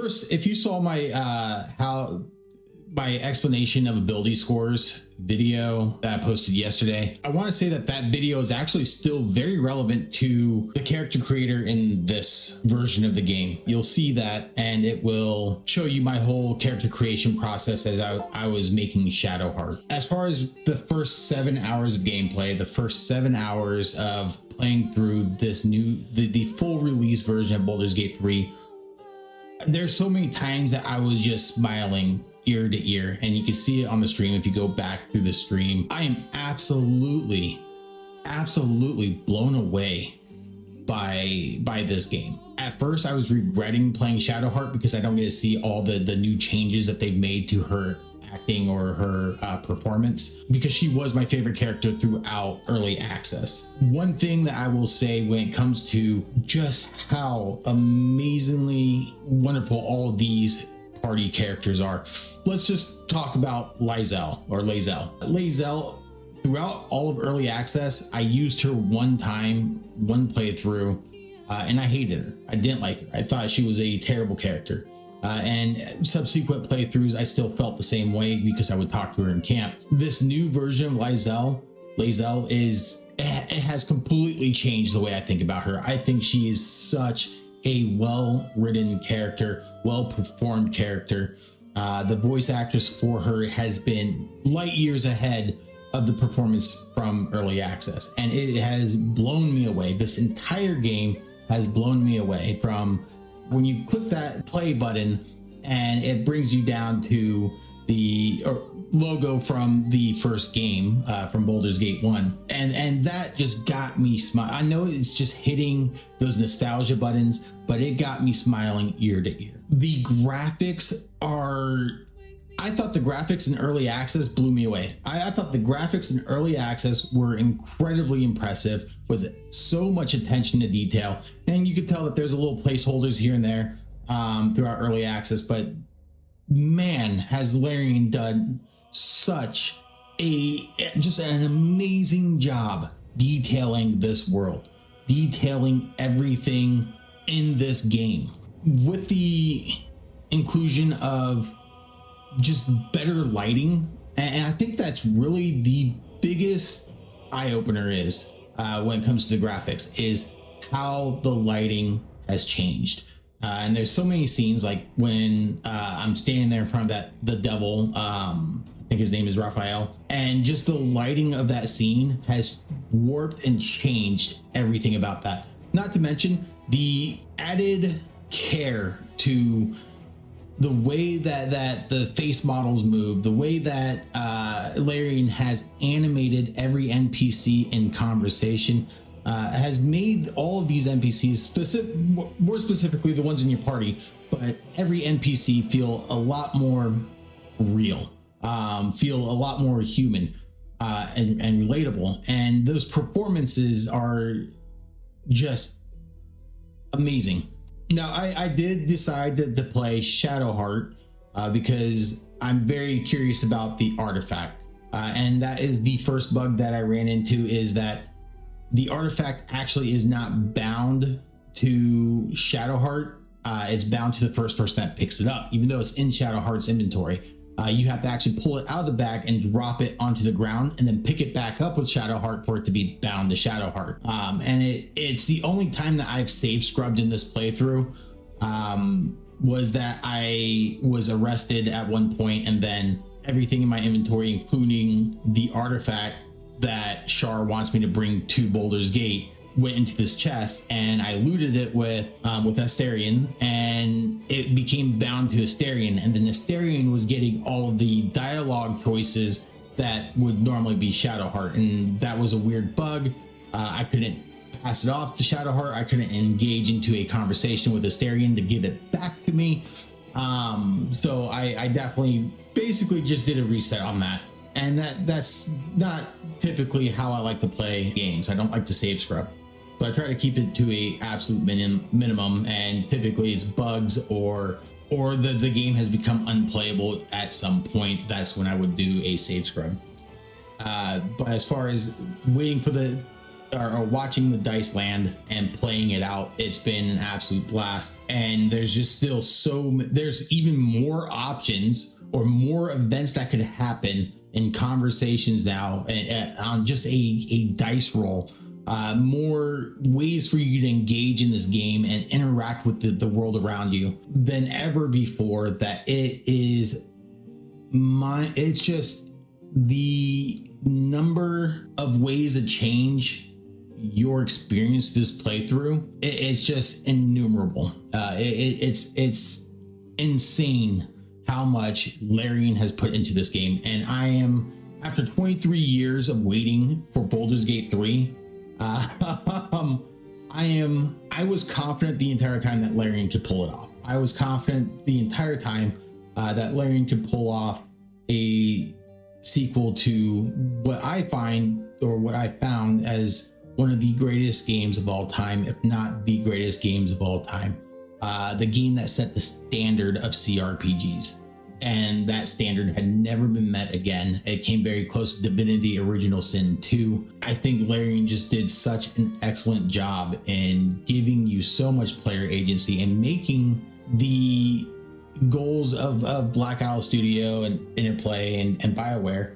first, if you saw my how my explanation of ability scores video that I posted yesterday, I want to say that that video is actually still very relevant to the character creator in this version of the game. You'll see that, and it will show you my whole character creation process as I was making Shadowheart. As far as the first 7 hours of gameplay, the first 7 hours of playing through this the full release version of Baldur's Gate 3, there's so many times that I was just smiling ear to ear, and you can see it on the stream if you go back through the stream. I am absolutely blown away by this game. At first I was regretting playing Shadowheart because I don't get to see all the new changes that they've made to her acting or her performance, because she was my favorite character throughout early access. One thing that I will say when it comes to just how amazingly wonderful all of these party characters are, let's just talk about Lae'zel. Throughout all of early access, I used her one playthrough, and I hated her. I didn't like her. I thought she was a terrible character. And subsequent playthroughs, I still felt the same way because I would talk to her in camp. This new version of Lae'zel it has completely changed the way I think about her. I think she is such a well-written character, well-performed character. The voice actress for her has been light years ahead of the performance from early access, and it has blown me away. This entire game has blown me away. From when you click that play button and it brings you down to the logo from the first game, from Baldur's Gate 1, and that just got me smiling. I know it's just hitting those nostalgia buttons, but it got me smiling ear to ear. The graphics I thought the graphics in early access blew me away. I thought the graphics in early access were incredibly impressive, with so much attention to detail, and you could tell that there's a little placeholders here and there throughout early access, but man, has Larian done such just an amazing job detailing this world, detailing everything in this game, with the inclusion of just better lighting. And I think that's really the biggest eye-opener is when it comes to the graphics, is how the lighting has changed. And there's so many scenes, like when I'm standing there in front of the devil, I think his name is Raphael, and just the lighting of that scene has warped and changed everything about that. Not to mention the added care to the way that the face models move, the way that Larian has animated every NPC in conversation, has made all of these NPCs, more specifically the ones in your party, but every NPC feel a lot more real, feel a lot more human, and relatable. And those performances are just amazing. Now, I did decide to play Shadowheart because I'm very curious about the artifact, and that is the first bug that I ran into, is that the artifact actually is not bound to Shadowheart. It's bound to the first person that picks it up, even though it's in Shadowheart's inventory. You have to actually pull it out of the bag and drop it onto the ground, and then pick it back up with Shadowheart for it to be bound to Shadowheart. And it's the only time that I've save scrubbed in this playthrough, was that I was arrested at one point, and then everything in my inventory, including the artifact that Shar wants me to bring to Baldur's Gate, went into this chest, and I looted it with Astarion, and it became bound to Astarion, and then Astarion was getting all of the dialogue choices that would normally be Shadowheart, and that was a weird bug. I couldn't pass it off to Shadowheart. I couldn't engage into a conversation with Astarion to give it back to me. So I definitely basically just did a reset on that. And that's not typically how I like to play games. I don't like to save scrub. So I try to keep it to a absolute minimum, and typically it's bugs or the game has become unplayable at some point. That's when I would do a save scrub. But as far as waiting for the or watching the dice land and playing it out, it's been an absolute blast. And there's just still there's even more options or more events that could happen in conversations now on just a dice roll. More ways for you to engage in this game and interact with the world around you than ever before. That it's just the number of ways to change your experience this playthrough. It's just innumerable. It's insane how much Larian has put into this game. And I am, after 23 years of waiting for Baldur's Gate 3, I was confident the entire time that Larian could pull it off. I was confident the entire time that Larian could pull off a sequel to what I find, or what I found, as one of the greatest games of all time, if not the greatest games of all time. The game that set the standard of CRPGs. And that standard had never been met again. It came very close to Divinity Original Sin 2. I think Larian just did such an excellent job in giving you so much player agency and making the goals of Black Isle Studio and Interplay and BioWare,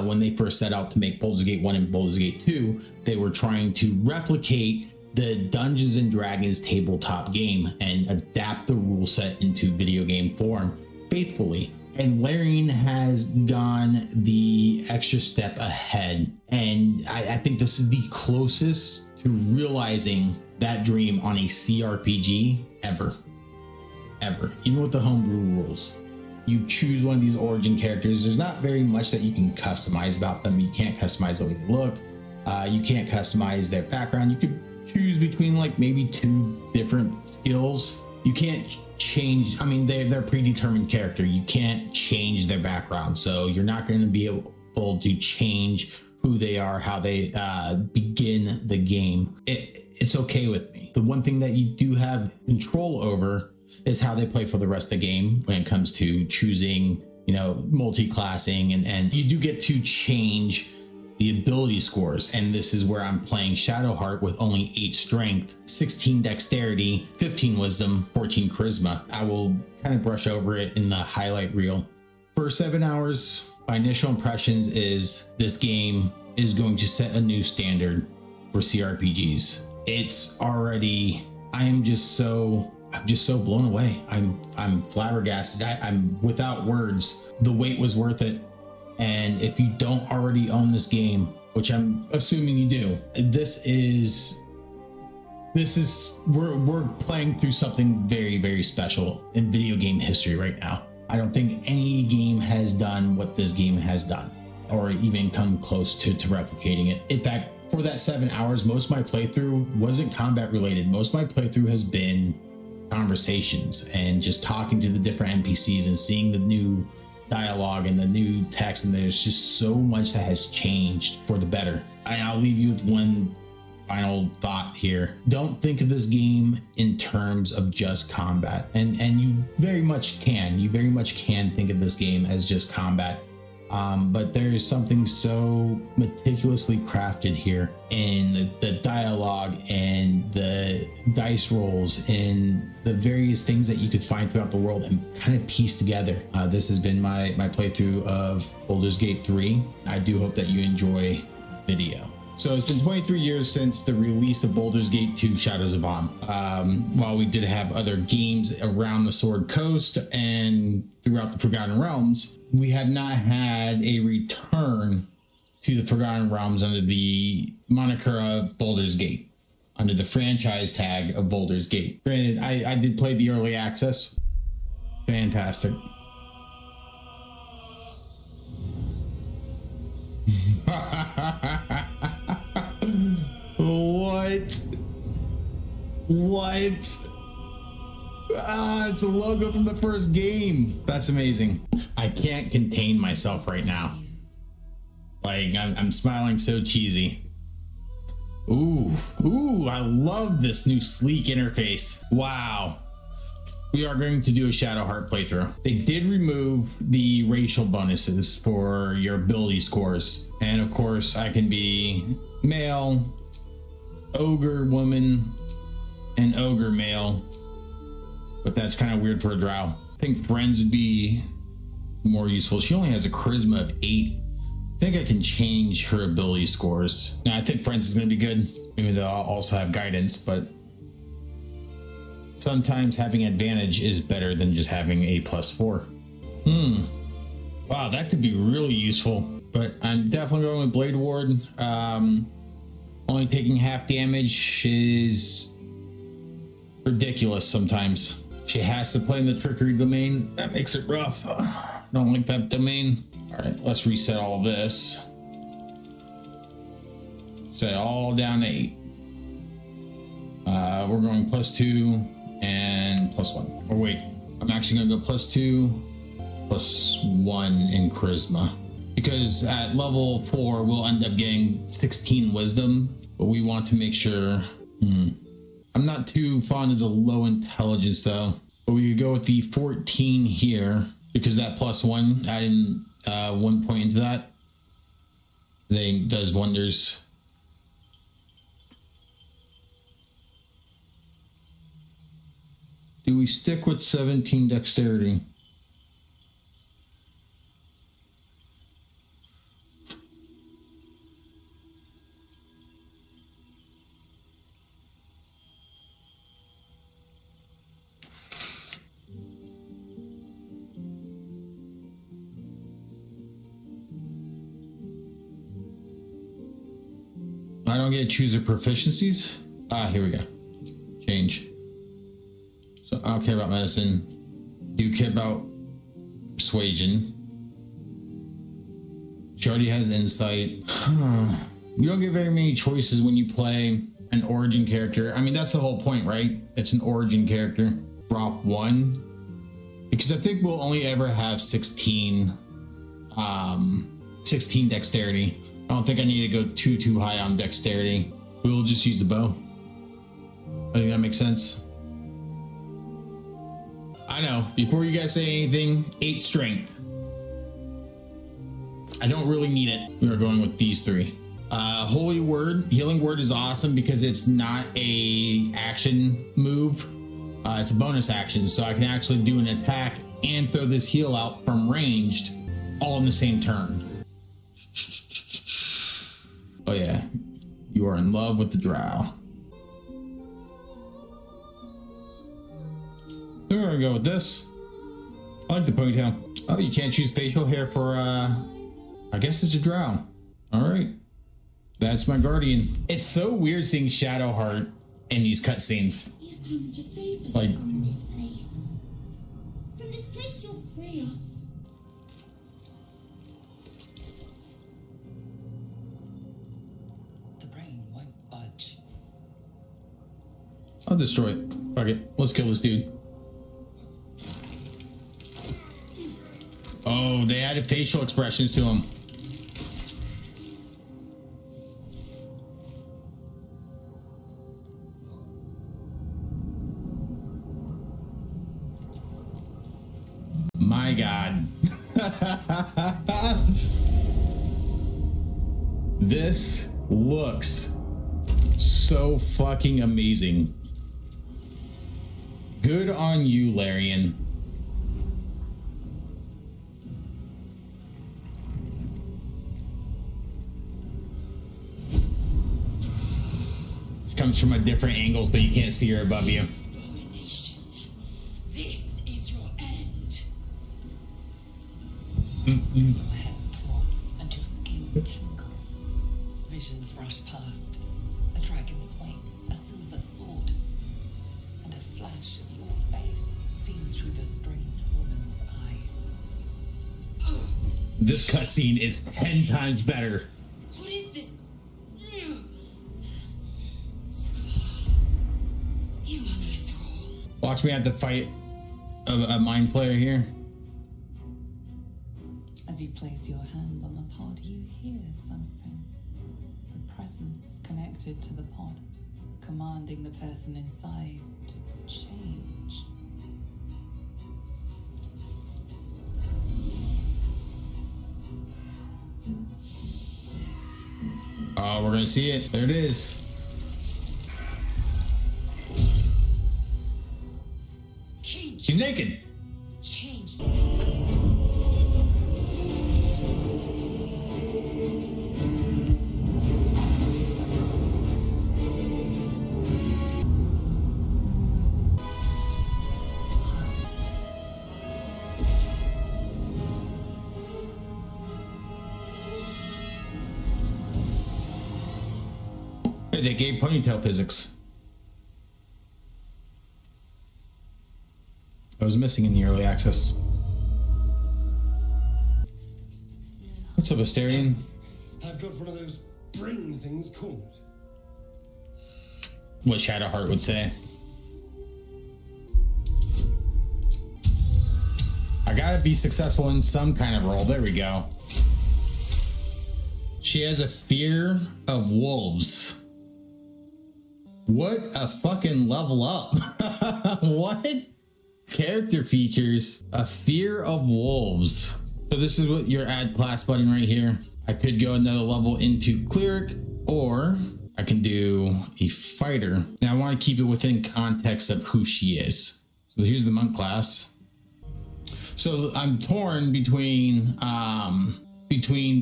when they first set out to make Baldur's Gate 1 and Baldur's Gate 2, they were trying to replicate the Dungeons and Dragons tabletop game and adapt the rule set into video game form faithfully. And Larian has gone the extra step ahead, and I think this is the closest to realizing that dream on a CRPG ever. Even with the homebrew rules, you choose one of these origin characters. There's not very much that you can customize about them. You can't customize the way they look. You can't customize their background. You could choose between like maybe 2 different skills. You can't change, I mean, they're predetermined character. You can't change their background, so you're not going to be able to change who they are, how they begin the game. It's okay with me. The one thing that you do have control over is how they play for the rest of the game when it comes to choosing, multi-classing, and you do get to change the ability scores. And this is where I'm playing Shadowheart with only 8 strength, 16 dexterity, 15 wisdom, 14 charisma. I will kind of brush over it in the highlight reel. For 7 hours, my initial impressions is this game is going to set a new standard for CRPGs. It's already, I'm just so blown away. I'm flabbergasted. I'm without words. The wait was worth it. And if you don't already own this game, which I'm assuming you do, we're playing through something very, very special in video game history right now. I don't think any game has done what this game has done, or even come close to replicating it. In fact, for that 7 hours, most of my playthrough wasn't combat related. Most of my playthrough has been conversations and just talking to the different NPCs and seeing the new dialogue and the new text, and there's just so much that has changed for the better. And I'll leave you with one final thought here. Don't think of this game in terms of just combat, and you very much can think of this game as just combat, but there is something so meticulously crafted here in the dialogue and the dice rolls and the various things that you could find throughout the world and kind of piece together. This has been my playthrough of Baldur's Gate 3. I do hope that you enjoy the video. So it's been 23 years since the release of Baldur's Gate 2 Shadows of Amn. While we did have other games around the Sword Coast and throughout the Forgotten Realms, we have not had a return to the Forgotten Realms under the moniker of Baldur's Gate, under the franchise tag of Baldur's Gate. Granted, I did play the early access. Fantastic. What? It's the logo from the first game. That's amazing. I can't contain myself right now. Like, I'm smiling so cheesy. Ooh, I love this new sleek interface. Wow. We are going to do a Shadowheart playthrough. They did remove the racial bonuses for your ability scores. And of course, I can be male, ogre woman and ogre male, but that's kind of weird for a drow. I think friends would be more useful. She only has a charisma of 8. I think I can change her ability scores. Now I think friends is going to be good, even though I'll also have guidance, but sometimes having advantage is better than just having a +4. Wow, that could be really useful, but I'm definitely going with Blade Ward. Only taking half damage is ridiculous sometimes. She has to play in the trickery domain. That makes it rough. I don't like that domain. All right, let's reset all of this. Set it all down to 8. We're going +2 and +1. Or wait, I'm actually gonna go +2, +1 in charisma. Because at level 4, we'll end up getting 16 wisdom, but we want to make sure. I'm not too fond of the low intelligence though, but we could go with the 14 here because that +1, adding 1 point into that thing does wonders. Do we stick with 17 dexterity? I don't get to choose the proficiencies. Here we go. Change. So I don't care about medicine. Do care about persuasion. She already has insight. You don't get very many choices when you play an origin character. I mean, that's the whole point, right? It's an origin character. Drop 1. Because I think we'll only ever have 16 dexterity. I don't think I need to go too high on dexterity. We'll just use the bow. I think that makes sense. I know, before you guys say anything, 8 strength. I don't really need it. We are going with these 3. Holy Word, Healing Word is awesome because it's not a action move. It's a bonus action, so I can actually do an attack and throw this heal out from ranged all in the same turn. Oh yeah, you are in love with the drow. We're gonna go with this. I like the ponytail. Oh, you can't choose facial hair for, I guess it's a drow. All right, that's my guardian. It's so weird seeing Shadowheart in these cutscenes. Like, from this place. From this place you'll free us. The brain won't budge. I'll destroy it. Fuck it. Let's kill this dude. Oh, they added facial expressions to him. My God. This looks so fucking amazing. Good on you, Larian. She comes from a different angle so you can't see her above you. Abomination. This is your end. Your head throbs and your skin tingles. Visions rush past. A dragon's wing, a silver sword, and a flash of your face seen through the strange woman's eyes. This cutscene is 10 times better. What is this? You are no thrall. Watch me have to fight a mind player here. As you place your hand on the pod, you hear something. A presence connected to the pod, commanding the person inside to change. Oh, we're gonna see it. There it is. She's naked. Changed. Hey, they gave ponytail physics. I was missing in the early access. What's up, Asterion? I've got one of those brain things called. What Shadowheart would say. I gotta be successful in some kind of role. There we go. She has a fear of wolves. What a fucking level up. What? Character features, a fear of wolves. So this is what your add class button right here. I could go another level into cleric, or I can do a fighter. Now I want to keep it within context of who she is. So here's the monk class. So I'm torn between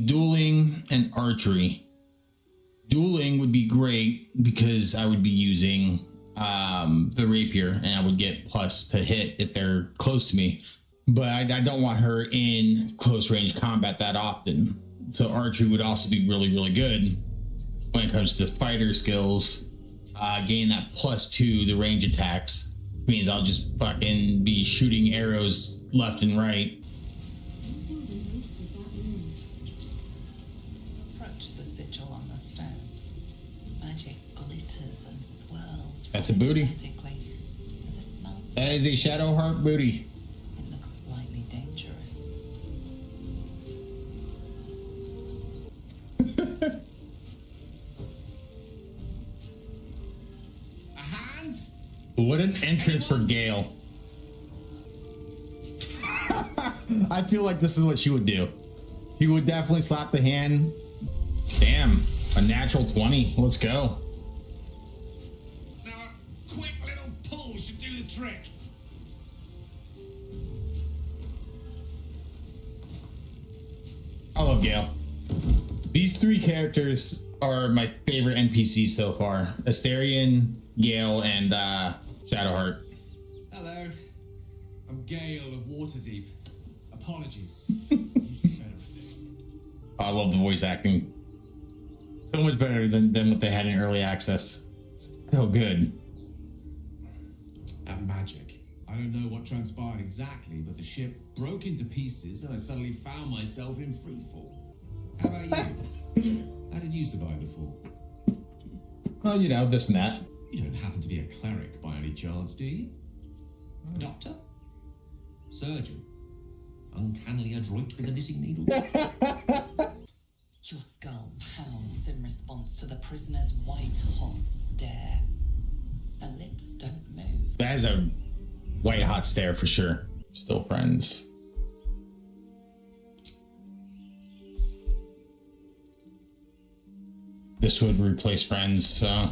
dueling and archery. Dueling would be great because I would be using the rapier and I would get plus to hit if they're close to me. But I don't want her in close range combat that often. So archery would also be really, really good when it comes to fighter skills. Gain that +2 the range attacks. Means I'll just fucking be shooting arrows left and right. Approach the sigil on the stone. Magic glitters and swirls. That's a booty. Frantically, as if melted. That is a Shadowheart booty. It looks slightly dangerous. A hand? What an entrance for Gale. I feel like this is what she would do. She would definitely slap the hand. Damn, a natural 20. Let's go. Now a quick little pull should do the trick. I love Gale. These three characters are my favorite NPCs so far. Asterion, Gale, and Shadowheart. Hello. I'm Gale of Waterdeep. Apologies. You should be better at this. I love the voice acting. So much better than what they had in early access. So good. At magic. I don't know what transpired exactly, but the ship broke into pieces and I suddenly found myself in freefall. How about you? How did you survive the fall? Well, you know, this and that. You don't happen to be a cleric by any chance, do you? A doctor? Surgeon? Uncannily adroit with a knitting needle? Your skull pounds in response to the prisoner's white-hot stare. Her lips don't move. That is a white hot stare for sure. Still friends. This would replace friends, so.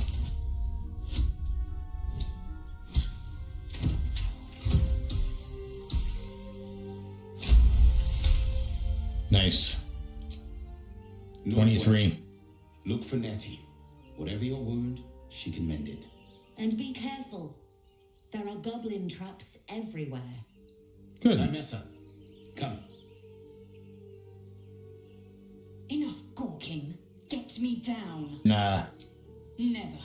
Nice. 23. Look for Nettie. Whatever your wound, she can mend it. And be careful. There are goblin traps everywhere. Good. Nessa, come. Enough gawking. Get me down. Nah. Never.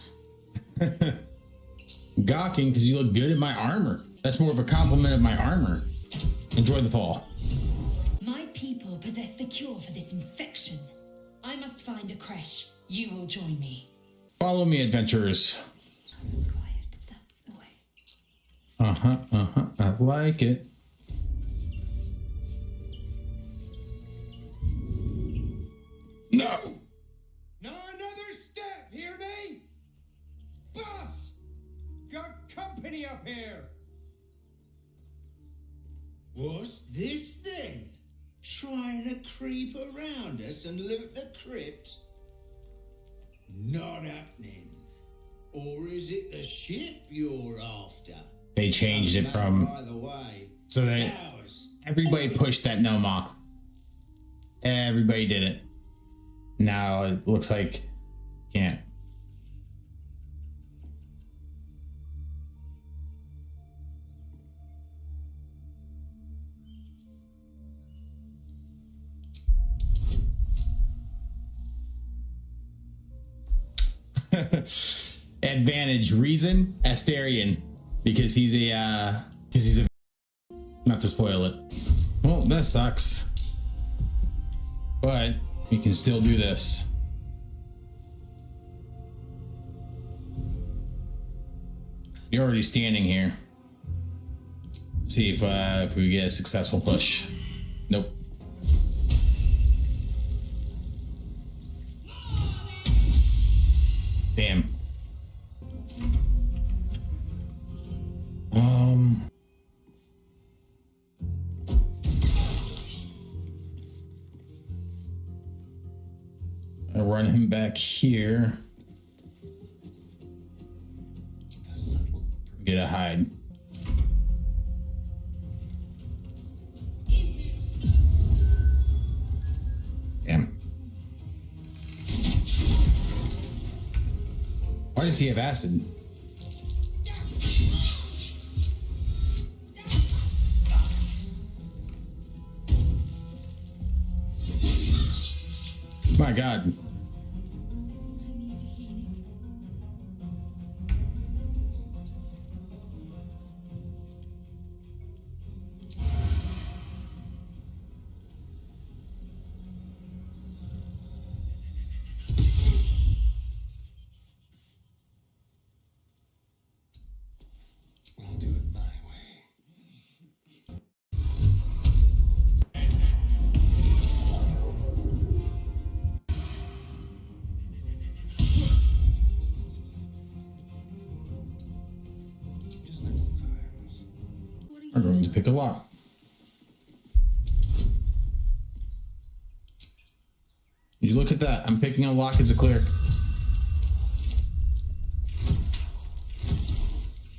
Gawking because you look good in my armor. That's more of a compliment of my armor. Enjoy the fall. My people possess the cure for this infection. I must find a creche. You will join me. Follow me, adventurers. Quiet, that's the way. I like it. No! No, another step, hear me? Boss! Got company up here! What's this then? Trying to creep around us and loot the crypt? Not happening. Or is it the ship you're after? They changed it from By the way, so that ours. everybody pushed that gnome off. Everybody did it. Now it looks like can't. Advantage reason Asterion because he's a not to spoil it. Well, that sucks. But we can still do this. You're already standing here. See if we get a successful push. Nope. Damn. I'll run him back here. Get a hide. Damn. Why does he have acid? My God. I'll do it my way. Just like old times. I'm going to pick a lock. You look at that. I'm picking a lock as a cleric.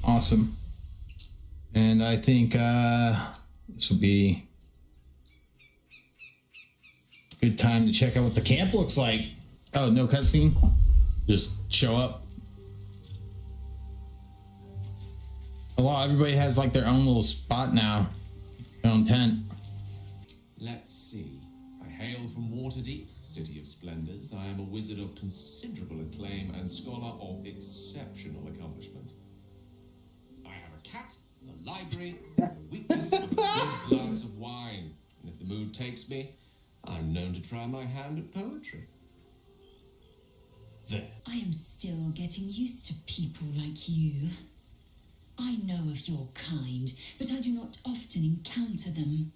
Awesome. And I think this will be a good time to check out what the camp looks like. Oh, no cutscene? Just show up. Oh, wow, everybody has like their own little spot now. Their own tent. Let's see. I hail from Waterdeep, City of Splendors. I am a wizard of considerable acclaim and scholar of exceptional accomplishment. I have a cat, a library, a weakness for a good glass of wine. And if the mood takes me, I'm known to try my hand at poetry. There. I am still getting used to people like you. I know of your kind, but I do not often encounter them.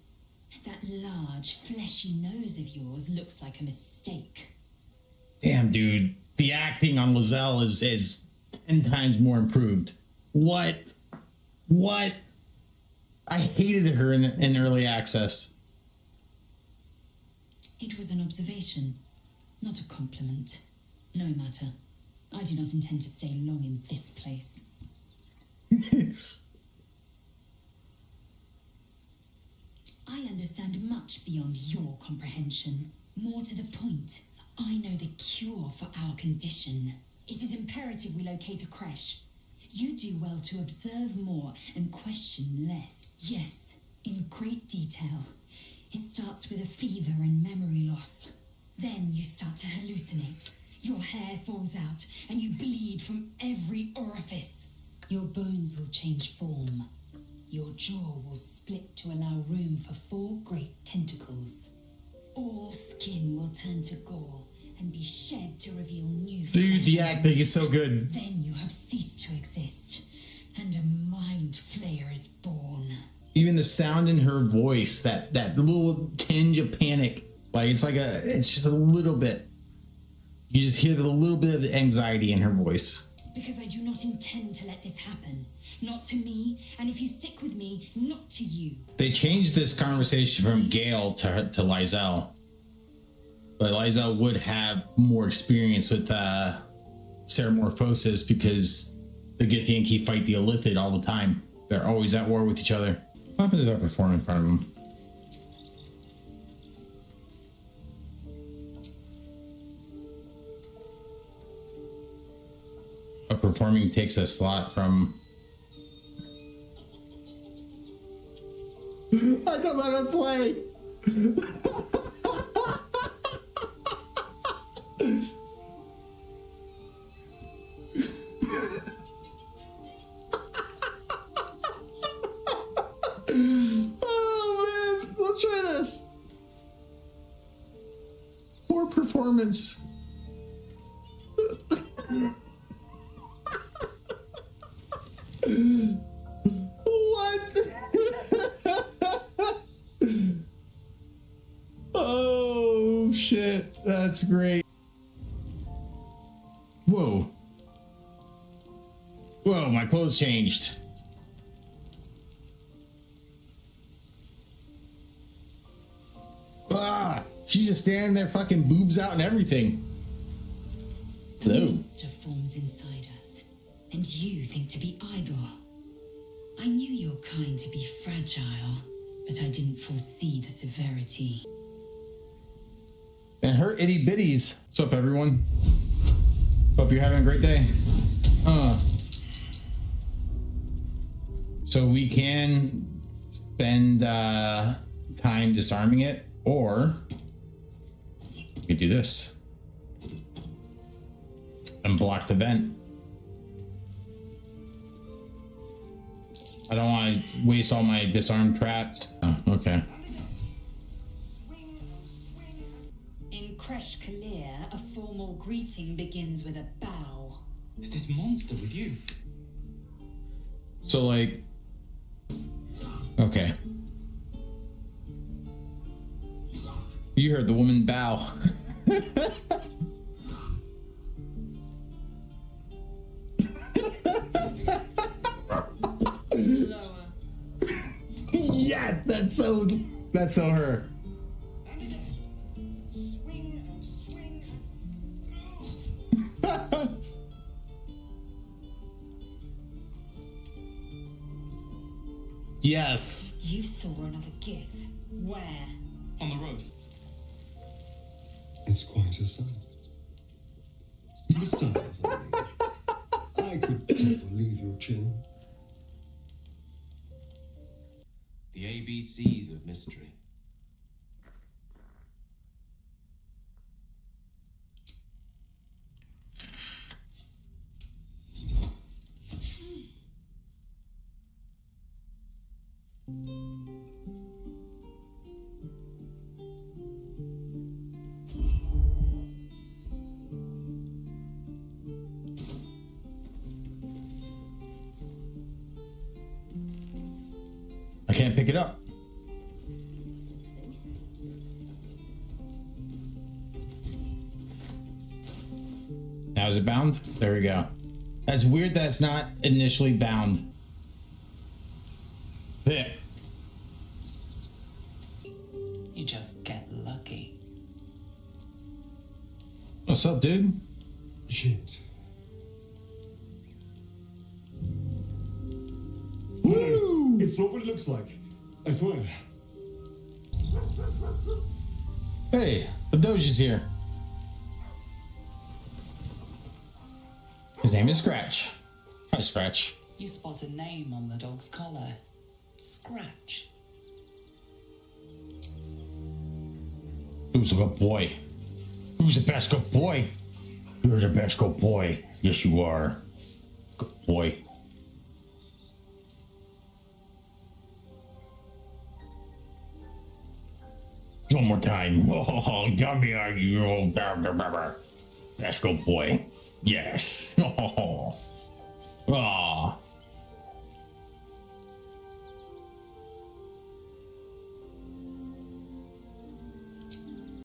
That large, fleshy nose of yours looks like a mistake. Damn, dude. The acting on Lizelle is 10 times more improved. What? I hated her in early access. It was an observation, not a compliment. No matter. I do not intend to stay long in this place. I understand much beyond your comprehension. More to the point, I know the cure for our condition. It is imperative we locate a creche. You do well to observe more and question less. Yes, in great detail. It starts with a fever and memory loss. Then you start to hallucinate. Your hair falls out and you bleed from every orifice. Your bones will change form. Your jaw will split to allow room for 4 great tentacles. All skin will turn to gore and be shed to reveal new Dude, flesh. the acting is so good. Then you have ceased to exist, and a mind flayer is born. Even the sound in her voice, that little tinge of panic, like it's just a little bit. You just hear the little bit of the anxiety in her voice. Because I do not intend to let this happen. Not to me, and if you stick with me, not to you. They changed this conversation from Gale to Lizelle. But Lizelle would have more experience with Ceramorphosis because the Githyanki fight the Illithid all the time. They're always at war with each other. What happens if I perform in front of them? Performing takes a slot from. I don't want to play. Oh man, let's try this. Poor performance. What? Oh shit, that's great. Whoa. Whoa, my clothes changed. Ah, she's just standing there, fucking boobs out and everything. A Hello. monster forms inside us, and you think to be idle. I knew your kind to be fragile, but I didn't foresee the severity. And her itty bitties. What's up, everyone? Hope you're having a great day. So we can spend time disarming it, or we could do this and block the vent. I don't want to waste all my disarmed traps. Oh, okay. In Kresh Kalir, a formal greeting begins with a bow. Is this monster with you? So like, okay. You heard the woman bow. Lower. Yes, that's so her. Yes. You saw another gift. Where? On the road. It's quite a sight. The stars, I think. I could take or leave your chin. The ABCs of mystery. I can't pick it up. Now is it bound? There we go. That's weird that it's not initially bound. Yeah. You just get lucky. What's up, dude? Shit. Woo! It's not what it looks like. I swear. Hey, the Doge is here. His name is Scratch. Hi, Scratch. You spot a name on the dog's collar. Scratch. Who's a good boy? Who's the best good boy? You're the best good boy. Yes, you are. Good boy. One more time. Oh, yummy are you? Best good boy. Yes. Oh.